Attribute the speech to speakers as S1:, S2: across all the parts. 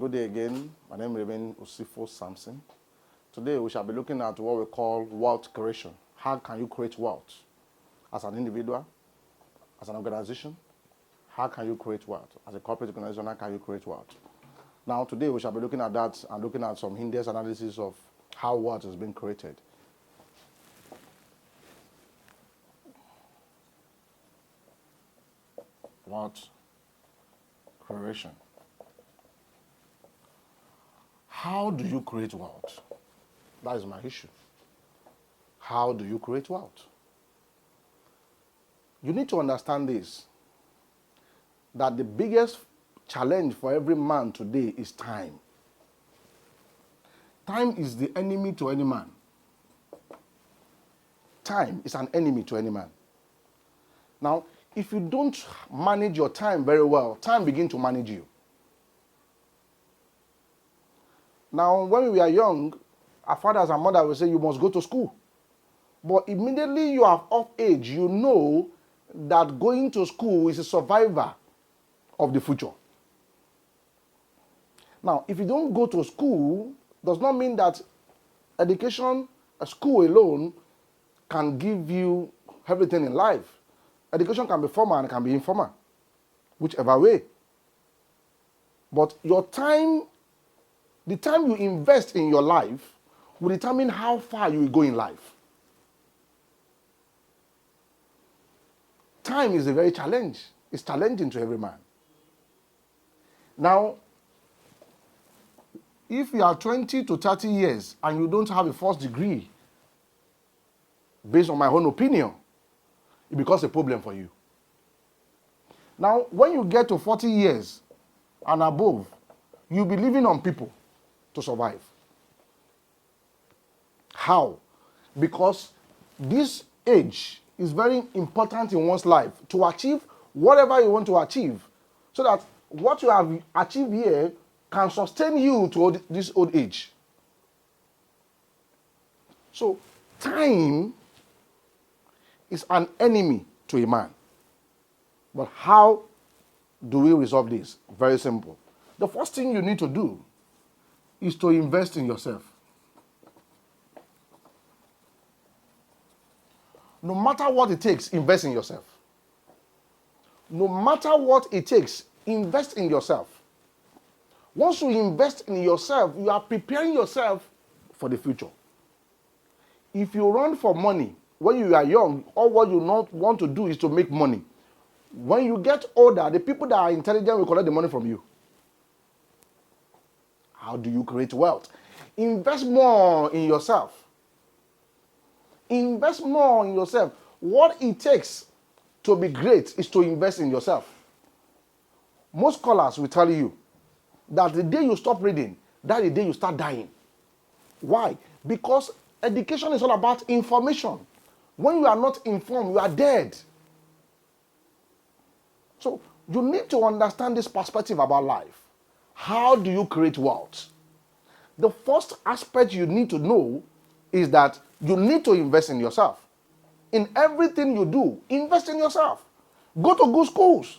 S1: Good day again. My name is Reverend Osifo Samson. Today we shall be looking at what we call wealth creation. How can you create wealth? As an individual, as an organization, how can you create wealth? As a corporate organization, how can you create wealth? Now today we shall be looking at that and looking at some in-depth analysis of how wealth is being created. Wealth creation. How do you create wealth? That is my issue. How do you create wealth? You need to understand this, that the biggest challenge for every man today is time. Time is the enemy to any man. Time is an enemy to any man. Now, if you don't manage your time very well, time begins to manage you. Now, when we are young, our fathers and mothers will say, you must go to school. But immediately you are of age, you know that going to school is a survivor of the future. Now, if you don't go to school, does not mean that education, a school alone, can give you everything in life. Education can be formal and can be informal, whichever way. But your time, the time you invest in your life will determine how far you will go in life. Time is a very challenge. It's challenging to every man. Now, if you are 20 to 30 years and you don't have a first degree, based on my own opinion, it becomes a problem for you. Now, when you get to 40 years and above, you'll be living on people to survive. How? Because this age is very important in one's life to achieve whatever you want to achieve, so that what you have achieved here can sustain you to this old age. So, time is an enemy to a man. But how do we resolve this? Very simple. The first thing you need to do is to invest in yourself. No matter what it takes, invest in yourself. No matter what it takes, invest in yourself. Once you invest in yourself, you are preparing yourself for the future. If you run for money when you are young, all what you not want to do is to make money. When you get older, the people that are intelligent will collect the money from you. How do you create wealth? Invest more in yourself. Invest more in yourself. What it takes to be great is to invest in yourself. Most scholars will tell you that the day you stop reading, that's the day you start dying. Why? Because education is all about information. When you are not informed, you are dead. So you need to understand this perspective about life. How do you create wealth? The first aspect you need to know is that you need to invest in yourself. In everything you do, invest in yourself. Go to good schools.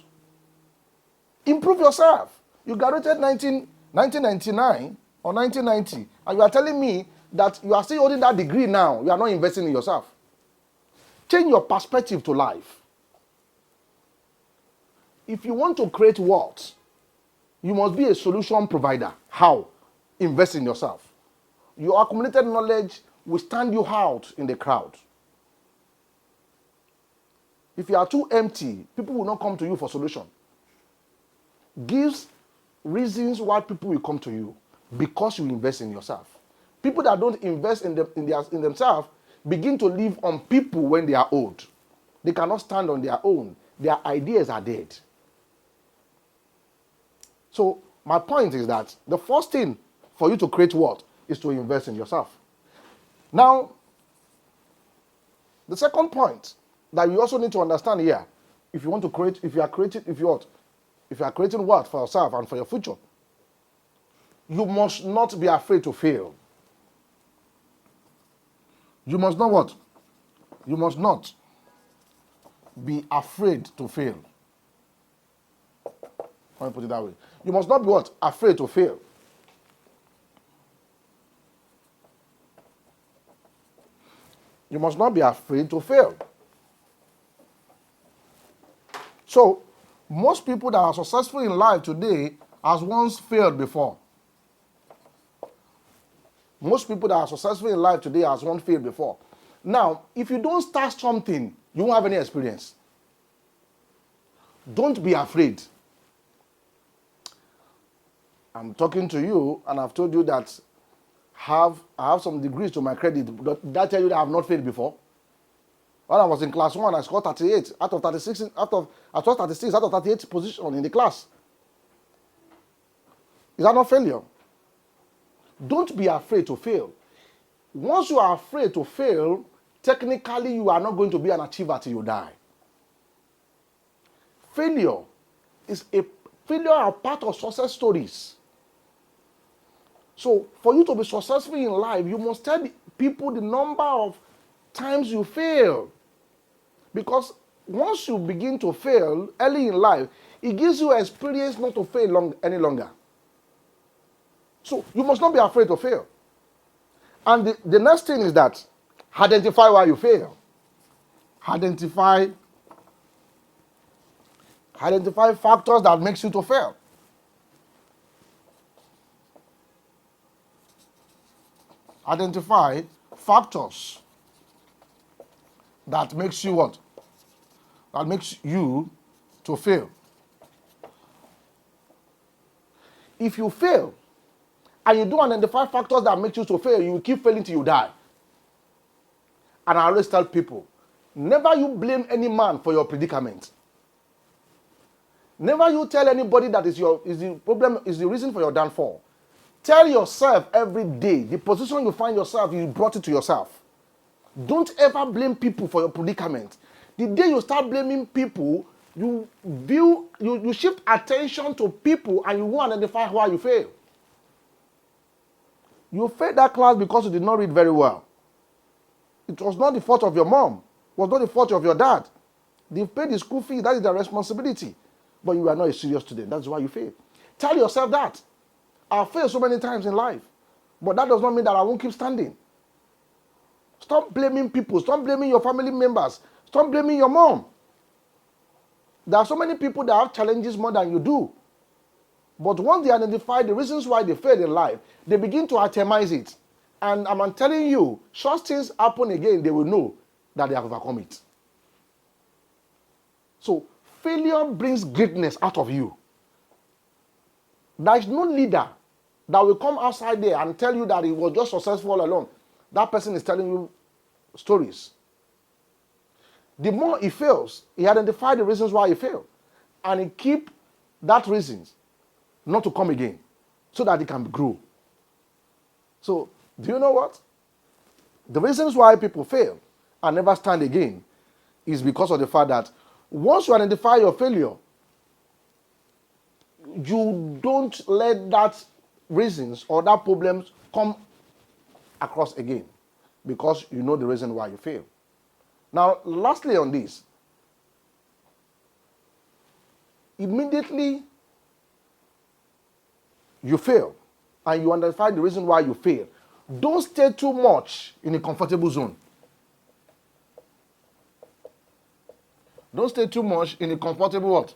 S1: Improve yourself. You graduated 1999 or 1990, and you are telling me that you are still holding that degree now. You are not investing in yourself. Change your perspective to life. If you want to create wealth, you must be a solution provider. How? Invest in yourself. Your accumulated knowledge will stand you out in the crowd. If you are too empty, people will not come to you for solution. Gives reasons why people will come to you, because you invest in yourself. People that don't invest in themselves begin to live on people when they are old. They cannot stand on their own. Their ideas are dead. So my point is that the first thing for you to create wealth is to invest in yourself. Now, the second point that you also need to understand here, if you want to create, if you are creating wealth for yourself and for your future, you must not be afraid to fail. You must not what? You must not be afraid to fail. Let me put it that way. You must not be what? Afraid to fail. You must not be afraid to fail. So, most people that are successful in life today has once failed before. Most people that are successful in life today has once failed before. Now, if you don't start something, you won't have any experience. Don't be afraid. I'm talking to you, and I've told you that I have some degrees to my credit. Did I tell you that I have not failed before? When I was in class 1, I scored 38 out of 36, I scored 36 out of 38 position in the class. Is that not failure? Don't be afraid to fail. Once you are afraid to fail, technically you are not going to be an achiever till you die. Failure are part of success stories. So for you to be successful in life, you must tell people the number of times you fail. Because once you begin to fail early in life, it gives you experience not to fail any longer. So you must not be afraid to fail. And the next thing is that identify why you fail. Identify factors that makes you to fail. Identify factors that makes you what? That makes you to fail. If you fail, and you don't identify factors that make you to fail, you will keep failing till you die. And I always tell people, never you blame any man for your predicament. Never you tell anybody that is the reason for your downfall. Tell yourself every day, the position you find yourself, you brought it to yourself. Don't ever blame people for your predicament. The day you start blaming people, you shift attention to people and you won't identify why you fail. You failed that class because you did not read very well. It was not the fault of your mom. It was not the fault of your dad. They paid the school fee. That is their responsibility. But you are not a serious student. That's why you failed. Tell yourself that. I've failed so many times in life. But that does not mean that I won't keep standing. Stop blaming people. Stop blaming your family members. Stop blaming your mom. There are so many people that have challenges more than you do. But once they identify the reasons why they failed in life, they begin to itemize it. And I'm telling you, such things happen again, they will know that they have overcome it. So, failure brings greatness out of you. There is no leader that will come outside there and tell you that he was just successful all along. That person is telling you stories. The more he fails, he identifies the reasons why he failed. And he keeps that reasons not to come again, so that it can grow. So, do you know what? The reasons why people fail and never stand again is because of the fact that once you identify your failure, you don't let that reasons or that problems come across again, because you know the reason why you fail. Now, lastly on this, immediately you fail, and you identify the reason why you fail, don't stay too much in a comfortable zone. Don't stay too much in a comfortable what?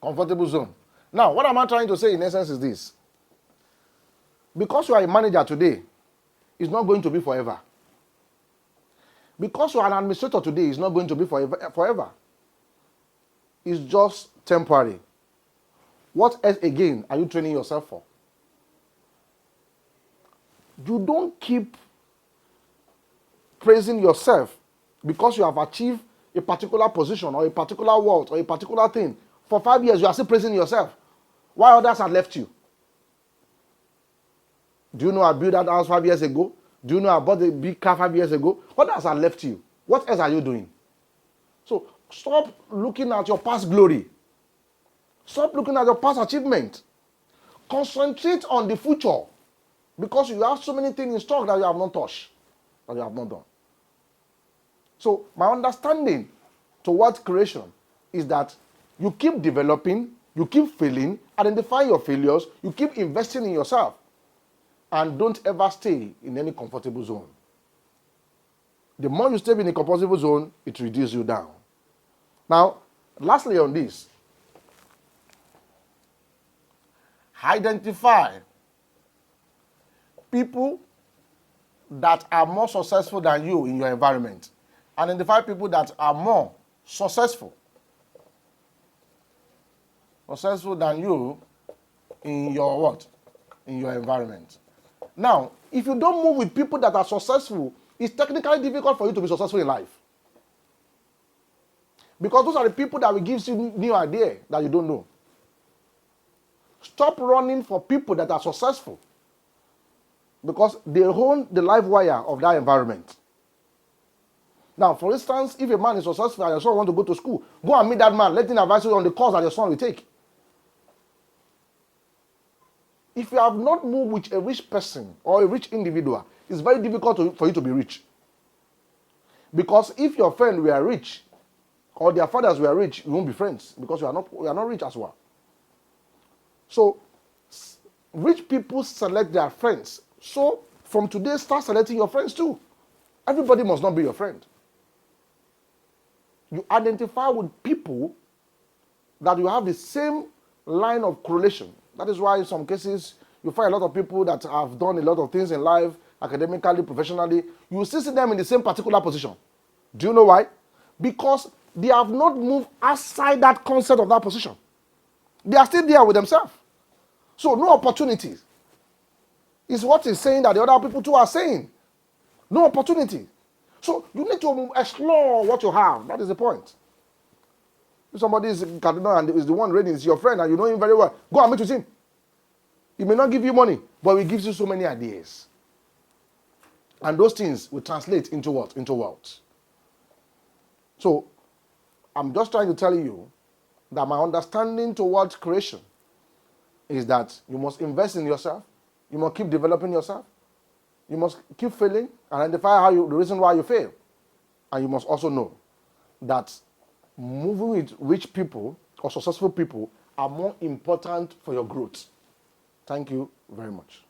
S1: Comfortable zone. Now, what am I trying to say in essence is this. Because you are a manager today, it's not going to be forever. Because you are an administrator today, it's not going to be forever. It's just temporary. What else again are you training yourself for? You don't keep praising yourself because you have achieved a particular position or a particular wealth or a particular thing. For 5 years, you are still praising yourself while others have left you. Do you know I built that house 5 years ago? Do you know I bought a big car 5 years ago? Others have left you. What else are you doing? So stop looking at your past glory. Stop looking at your past achievement. Concentrate on the future, because you have so many things in stock that you have not touched, that you have not done. So my understanding towards creation is that you keep developing, you keep failing, identify your failures, you keep investing in yourself, and don't ever stay in any comfortable zone. The more you stay in the comfortable zone, it reduces you down. Now, lastly on this, identify people that are more successful than you in your environment. Identify people that are more successful than you in your what? In your environment. Now, if you don't move with people that are successful, it's technically difficult for you to be successful in life. Because those are the people that will give you new idea that you don't know. Stop running for people that are successful, because they own the live wire of that environment. Now, for instance, if a man is successful and your son wants to go to school, go and meet that man. Let him advise you on the course that your son will take. If you have not moved with a rich person or a rich individual, it's very difficult for you to be rich. Because if your friend were rich, or their fathers were rich, you won't be friends, because you are not rich as well. So, rich people select their friends. So, from today, start selecting your friends too. Everybody must not be your friend. You identify with people that you have the same line of correlation. That is why in some cases, you find a lot of people that have done a lot of things in life, academically, professionally. You will still see them in the same particular position. Do you know why? Because they have not moved outside that concept of that position. They are still there with themselves. So no opportunities. It's what he's saying that the other people too are saying. No opportunity. So you need to explore what you have. That is the point. If somebody is in Kaduna and is the one reading, is your friend and you know him very well, go and meet with him. He may not give you money, but he gives you so many ideas. And those things will translate into what? Into wealth. So I'm just trying to tell you that my understanding towards creation is that you must invest in yourself. You must keep developing yourself. You must keep failing and identify the reason why you fail. And you must also know that moving with rich people or successful people are more important for your growth. Thank you very much.